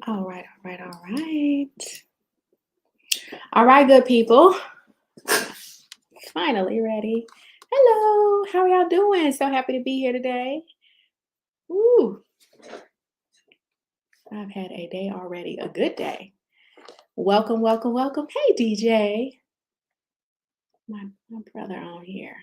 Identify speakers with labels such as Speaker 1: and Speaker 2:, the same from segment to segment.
Speaker 1: All right, all right, all right. All right, good people. Finally ready. Hello, how are y'all doing? So happy to be here today. Ooh, I've had a day already, a good day. Welcome, welcome, welcome. Hey, DJ, my brother on here.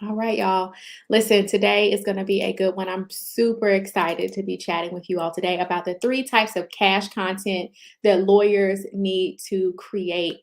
Speaker 1: All right, y'all. Listen, today is going to be a good one. I'm super excited to be chatting with you all today about the three types of cash content that lawyers need to create.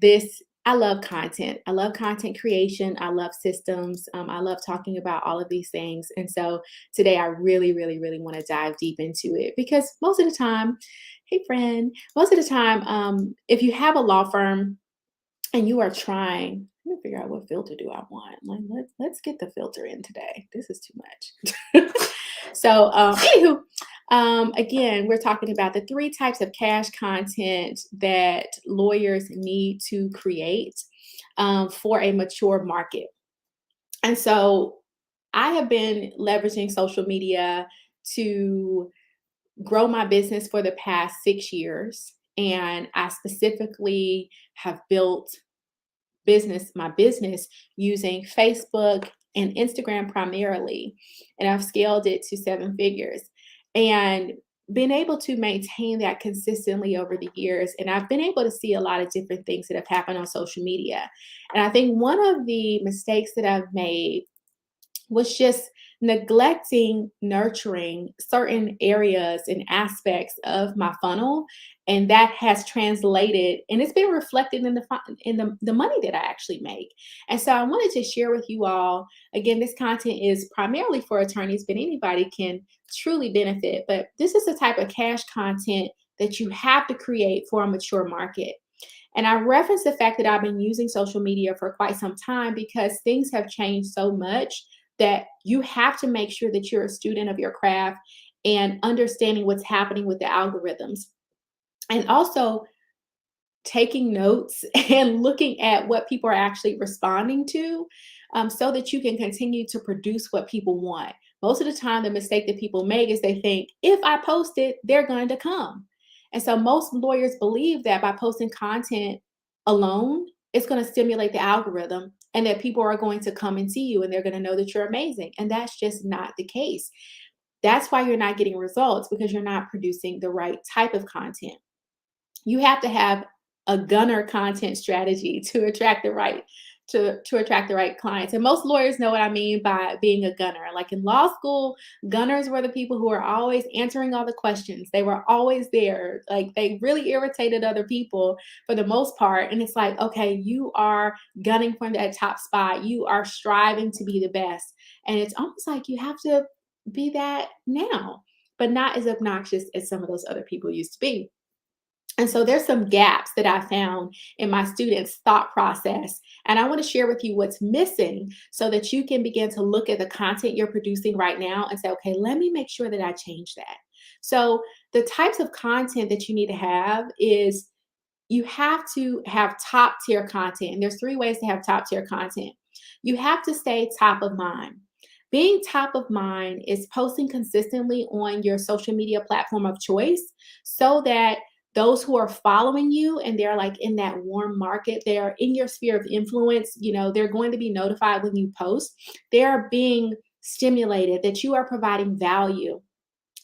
Speaker 1: This I love content. I love content creation. I love systems. I love talking about all of these things. And so today I really, really, really want to dive deep into it because most of the time, hey friend, most of the time, if you have a law firm and you are trying, let me figure out what filter do I want. Like, let's get the filter in today. This is too much. So, anywho, again, we're talking about the three types of cash content that lawyers need to create for a mature market. And so, I have been leveraging social media to grow my business for the past 6 years. And I specifically have built my business using Facebook and Instagram primarily. And I've scaled it to seven figures and been able to maintain that consistently over the years. And I've been able to see a lot of different things that have happened on social media. And I think one of the mistakes that I've made was just neglecting nurturing certain areas and aspects of my funnel, and that has translated and it's been reflected in the money that I actually make. And so I wanted to share with you all, again, this content is primarily for attorneys, but anybody can truly benefit. But this is the type of cash content that you have to create for a mature market. And I reference the fact that I've been using social media for quite some time because things have changed so much that you have to make sure that you're a student of your craft and understanding what's happening with the algorithms. And also taking notes and looking at what people are actually responding to, so that you can continue to produce what people want. Most of the time, the mistake that people make is they think, if I post it, they're going to come. And so most lawyers believe that by posting content alone, it's going to stimulate the algorithm and that people are going to come and see you and they're going to know that you're amazing. And that's just not the case. That's why you're not getting results, because you're not producing the right type of content. You have to have a gunner content strategy to attract the right to attract the right clients. And most lawyers know what I mean by being a gunner. Like in law school, gunners were the people who were always answering all the questions. They were always there. Like they really irritated other people for the most part. And it's like, okay, you are gunning for that top spot. You are striving to be the best. And it's almost like you have to be that now, but not as obnoxious as some of those other people used to be. And so there's some gaps that I found in my students' thought process. And I want to share with you what's missing so that you can begin to look at the content you're producing right now and say, okay, let me make sure that I change that. So the types of content that you need to have is you have to have top tier content. And there's three ways to have top tier content. You have to stay top of mind. Being top of mind is posting consistently on your social media platform of choice so that those who are following you and they're like in that warm market, they're in your sphere of influence, they're going to be notified when you post. They're being stimulated that you are providing value.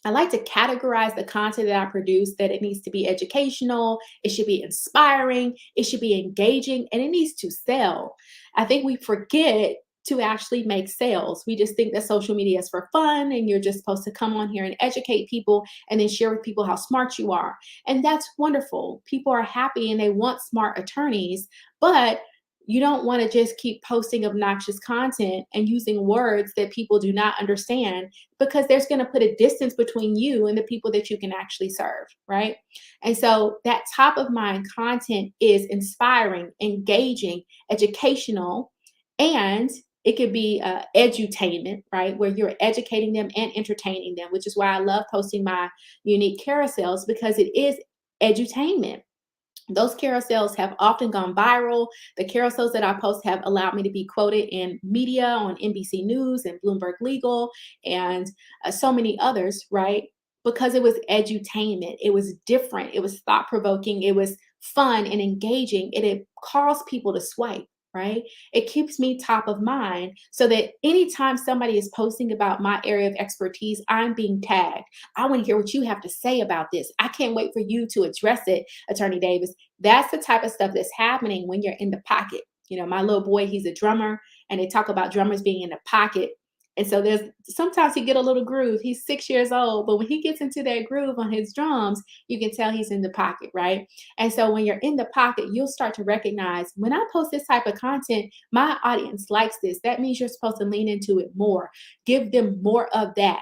Speaker 1: I like to categorize the content that I produce that it needs to be educational, it should be inspiring, it should be engaging, and it needs to sell. I think we forget to actually make sales. We just think that social media is for fun and you're just supposed to come on here and educate people and then share with people how smart you are. And that's wonderful. People are happy and they want smart attorneys, but you don't want to just keep posting obnoxious content and using words that people do not understand, because there's going to put a distance between you and the people that you can actually serve, right? And so that top of mind content is inspiring, engaging, educational, and it could be edutainment, right? Where you're educating them and entertaining them, which is why I love posting my unique carousels, because it is edutainment. Those carousels have often gone viral. The carousels that I post have allowed me to be quoted in media on NBC News and Bloomberg Legal and so many others, right? because it was edutainment. It was different. It was thought provoking. It was fun and engaging. And it caused people to swipe, right? It keeps me top of mind so that anytime somebody is posting about my area of expertise, I'm being tagged. I want to hear what you have to say about this. I can't wait for you to address it, Attorney Davis. That's the type of stuff that's happening when you're in the pocket. My little boy, he's a drummer, and they talk about drummers being in the pocket. And so there's sometimes he get a little groove. He's 6 years old, but when he gets into that groove on his drums, you can tell he's in the pocket, right? And so when you're in the pocket, you'll start to recognize when I post this type of content, my audience likes this. That means you're supposed to lean into it more. Give them more of that.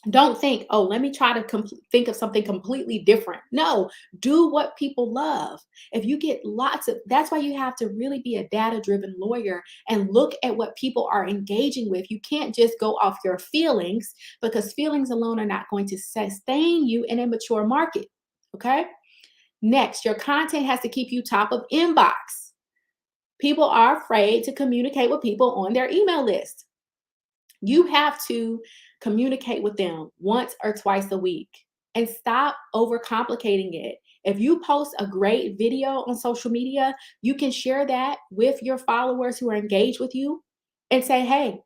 Speaker 1: Don't think, oh, let me try to think of something completely different. No, do what people love. If you get that's why you have to really be a data driven lawyer and look at what people are engaging with. You can't just go off your feelings because feelings alone are not going to sustain you in a mature market. Okay. Next, your content has to keep you top of inbox. People are afraid to communicate with people on their email list. You have to communicate with them once or twice a week and stop overcomplicating it. If you post a great video on social media, you can share that with your followers who are engaged with you and say, hey,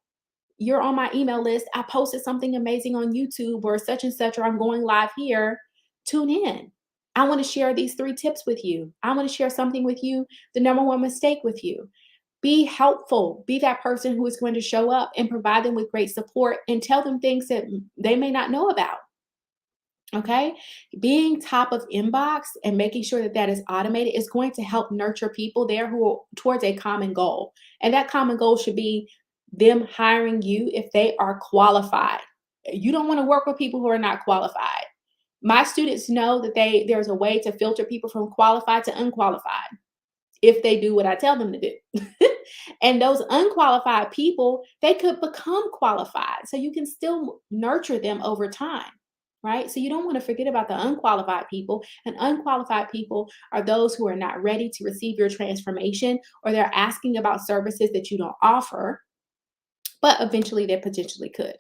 Speaker 1: you're on my email list. I posted something amazing on YouTube or such and such, or I'm going live here. Tune in. I want to share these 3 tips with you. I want to share something with you, the number 1 mistake with you. Be helpful. Be that person who is going to show up and provide them with great support and tell them things that they may not know about. Okay. Being top of inbox and making sure that that is automated is going to help nurture people there who are towards a common goal. And that common goal should be them hiring you if they are qualified. You don't want to work with people who are not qualified. My students know that there's a way to filter people from qualified to unqualified if they do what I tell them to do. And those unqualified people, they could become qualified. So you can still nurture them over time, right? So you don't want to forget about the unqualified people. And unqualified people are those who are not ready to receive your transformation, or they're asking about services that you don't offer, but eventually they potentially could.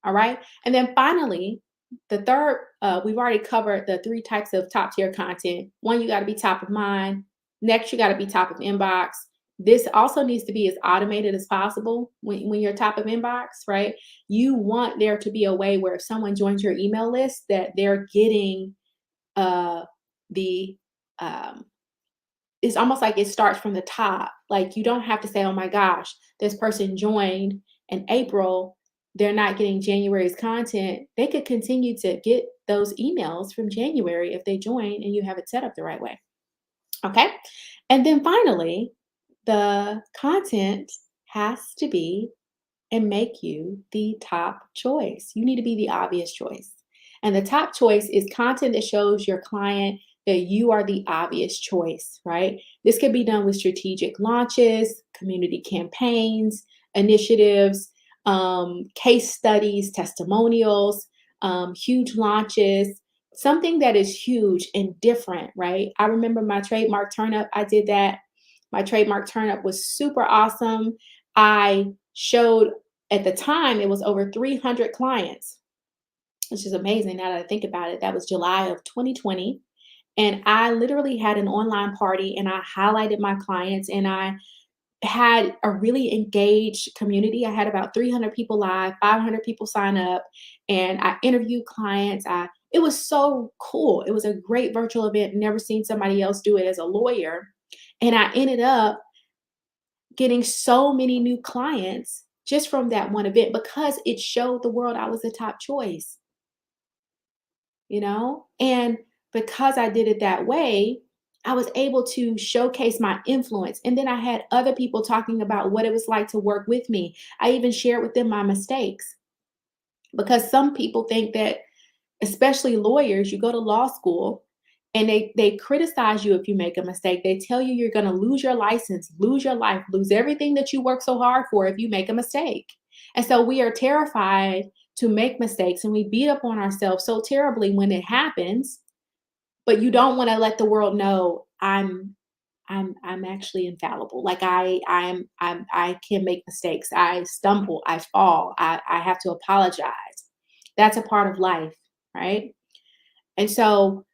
Speaker 1: All right. And then finally, the third, we've already covered the 3 types of top tier content. One, you got to be top of mind. Next, you got to be top of inbox. This also needs to be as automated as possible when you're top of inbox, right? You want there to be a way where if someone joins your email list, that they're getting the it's almost like it starts from the top. Like you don't have to say, oh my gosh, this person joined in April, they're not getting January's content. They could continue to get those emails from January if they join and you have it set up the right way. Okay. And then finally, the content has to be and make you the top choice. You need to be the obvious choice. And the top choice is content that shows your client that you are the obvious choice, right? This can be done with strategic launches, community campaigns, initiatives, case studies, testimonials, huge launches, something that is huge and different, right? I remember my trademark turn up, I did that. My trademark turn up was super awesome. I showed at the time it was over 300 clients, which is amazing now that I think about it. That was July of 2020. And I literally had an online party and I highlighted my clients and I had a really engaged community. I had about 300 people live, 500 people sign up, and I interviewed clients. It was so cool. It was a great virtual event. Never seen somebody else do it as a lawyer. And I ended up getting so many new clients just from that one event because it showed the world I was the top choice, And because I did it that way, I was able to showcase my influence. And then I had other people talking about what it was like to work with me. I even shared with them my mistakes because some people think that, especially lawyers, you go to law school and they criticize you if you make a mistake. They tell you you're going to lose your license, lose your life, lose everything that you work so hard for if you make a mistake. And so we are terrified to make mistakes and we beat up on ourselves so terribly when it happens, but you don't want to let the world know I'm actually infallible. Like I can make mistakes. I stumble, I fall, I have to apologize. That's a part of life, right? And so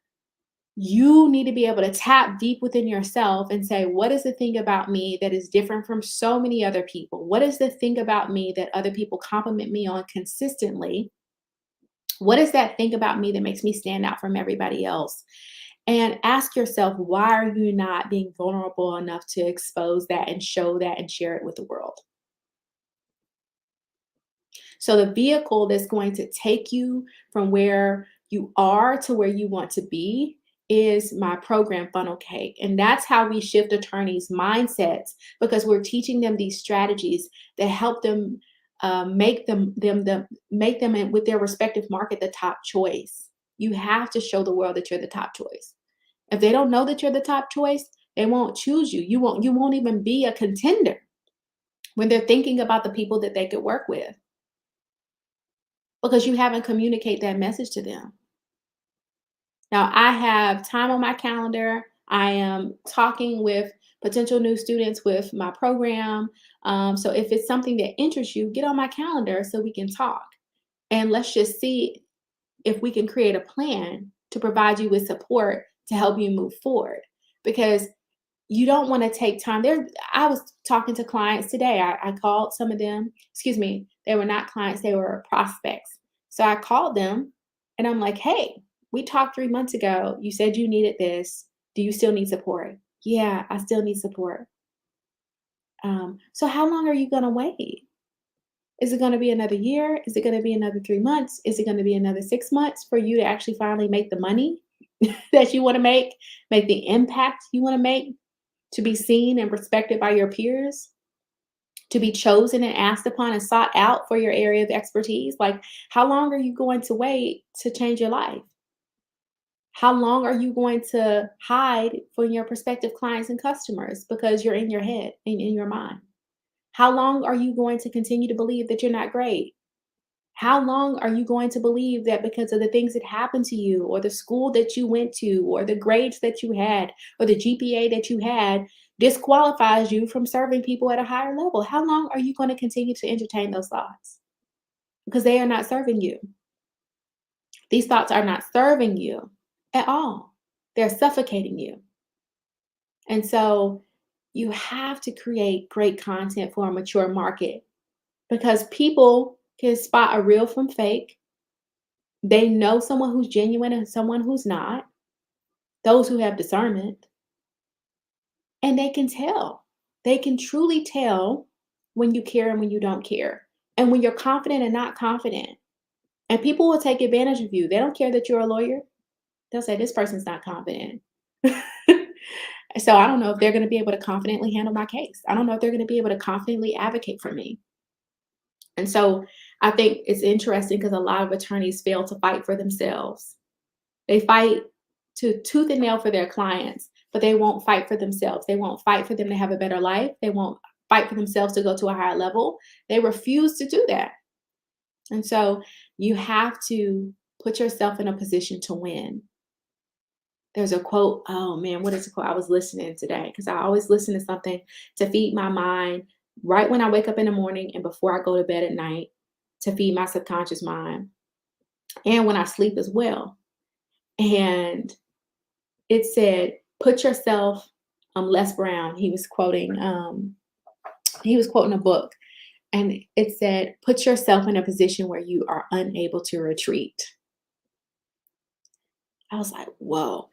Speaker 1: you need to be able to tap deep within yourself and say, what is the thing about me that is different from so many other people? What is the thing about me that other people compliment me on consistently? What is that thing about me that makes me stand out from everybody else? And ask yourself, why are you not being vulnerable enough to expose that and show that and share it with the world? So, the vehicle that's going to take you from where you are to where you want to be is my program Funnel Cake. And that's how we shift attorneys' mindsets, because we're teaching them these strategies that help them make them with their respective market the top choice. You have to show the world that you're the top choice. If they don't know that you're the top choice, they won't choose you. You won't even be a contender when they're thinking about the people that they could work with, because you haven't communicated that message to them. Now, I have time on my calendar. I am talking with potential new students with my program. So if it's something that interests you, get on my calendar so we can talk. And let's just see if we can create a plan to provide you with support to help you move forward. Because you don't want to take time. I was talking to clients today. I called some of them, excuse me, they were not clients, they were prospects. So I called them and I'm like, hey, we talked 3 months ago. You said you needed this. Do you still need support? Yeah, I still need support. So how long are you going to wait? Is it going to be another year? Is it going to be another 3 months? Is it going to be another 6 months for you to actually finally make the money that you want to make the impact you want to make? To be seen and respected by your peers, to be chosen and asked upon and sought out for your area of expertise. Like, how long are you going to wait to change your life? How long are you going to hide from your prospective clients and customers because you're in your head and in your mind? How long are you going to continue to believe that you're not great? How long are you going to believe that because of the things that happened to you, or the school that you went to, or the grades that you had, or the GPA that you had, disqualifies you from serving people at a higher level? How long are you going to continue to entertain those thoughts? Because they are not serving you. These thoughts are not serving you at all. They're suffocating you. And so you have to create great content for a mature market, because people can spot a real from fake. They know someone who's genuine and someone who's not, those who have discernment, and they can tell. They can truly tell when you care and when you don't care, and when you're confident and not confident. And people will take advantage of you. They don't care that you're a lawyer. They'll say, this person's not confident. So I don't know if they're going to be able to confidently handle my case. I don't know if they're going to be able to confidently advocate for me. And so I think it's interesting because a lot of attorneys fail to fight for themselves. They fight to tooth and nail for their clients, but they won't fight for themselves. They won't fight for them to have a better life. They won't fight for themselves to go to a higher level. They refuse to do that. And so you have to put yourself in a position to win. There's a quote. Oh man, what is the quote? I was listening today because I always listen to something to feed my mind right when I wake up in the morning and before I go to bed at night, to feed my subconscious mind, and when I sleep as well. And it said, put yourself, Les Brown, he was quoting a book, and it said, put yourself in a position where you are unable to retreat. I was like, whoa.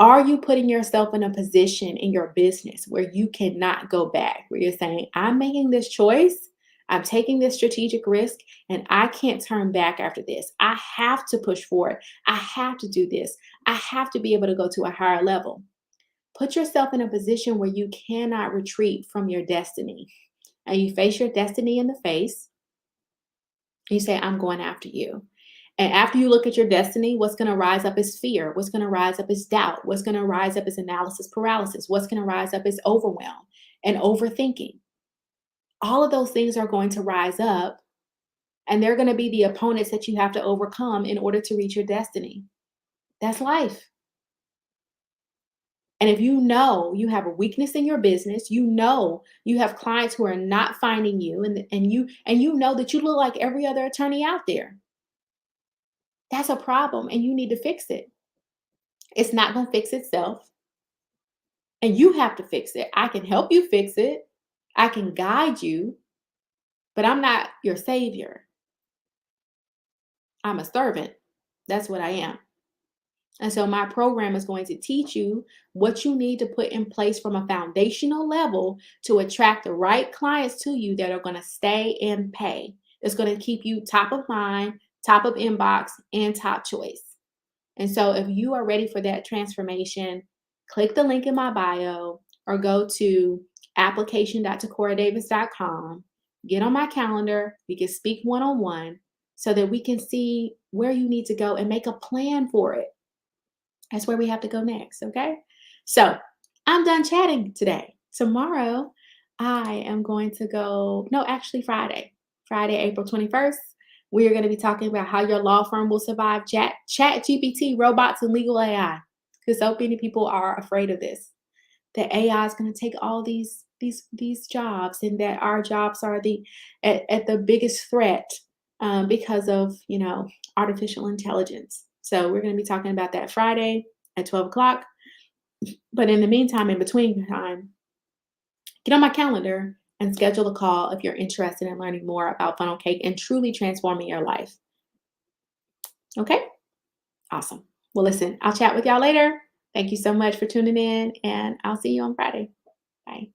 Speaker 1: Are you putting yourself in a position in your business where you cannot go back, where you're saying, I'm making this choice, I'm taking this strategic risk, and I can't turn back after this. I have to push forward. I have to do this. I have to be able to go to a higher level. Put yourself in a position where you cannot retreat from your destiny. And you face your destiny in the face. You say, I'm going after you. And after you look at your destiny, what's going to rise up is fear. What's going to rise up is doubt. What's going to rise up is analysis paralysis. What's going to rise up is overwhelm and overthinking. All of those things are going to rise up, and they're going to be the opponents that you have to overcome in order to reach your destiny. That's life. And if you know you have a weakness in your business, you know you have clients who are not finding you, and you know that you look like every other attorney out there, That's a problem and you need to fix it. It's not going to fix itself and you have to fix it. I can help you fix it. I can guide you, but I'm not your savior. I'm a servant. That's what I am. And so my program is going to teach you what you need to put in place from a foundational level to attract the right clients to you that are going to stay and pay. It's going to keep you top of mind, top of inbox, and top choice. And so if you are ready for that transformation, click the link in my bio or go to application.tacoradavis.com. Get on my calendar. We can speak one-on-one so that we can see where you need to go and make a plan for it. That's where we have to go next, okay? So I'm done chatting today. Tomorrow, I am going to go, no, actually Friday, April 21st. We are going to be talking about how your law firm will survive chat GPT, robots, and legal AI. Because so many people are afraid of this. That AI is going to take all these jobs, and that our jobs are at the biggest threat because of artificial intelligence. So we're going to be talking about that Friday at 12 o'clock. But in the meantime, in between time, get on my calendar and schedule a call if you're interested in learning more about funnel cake and truly transforming your life. Okay? Awesome. Well, listen, I'll chat with y'all later. Thank you so much for tuning in, and I'll see you on Friday. Bye.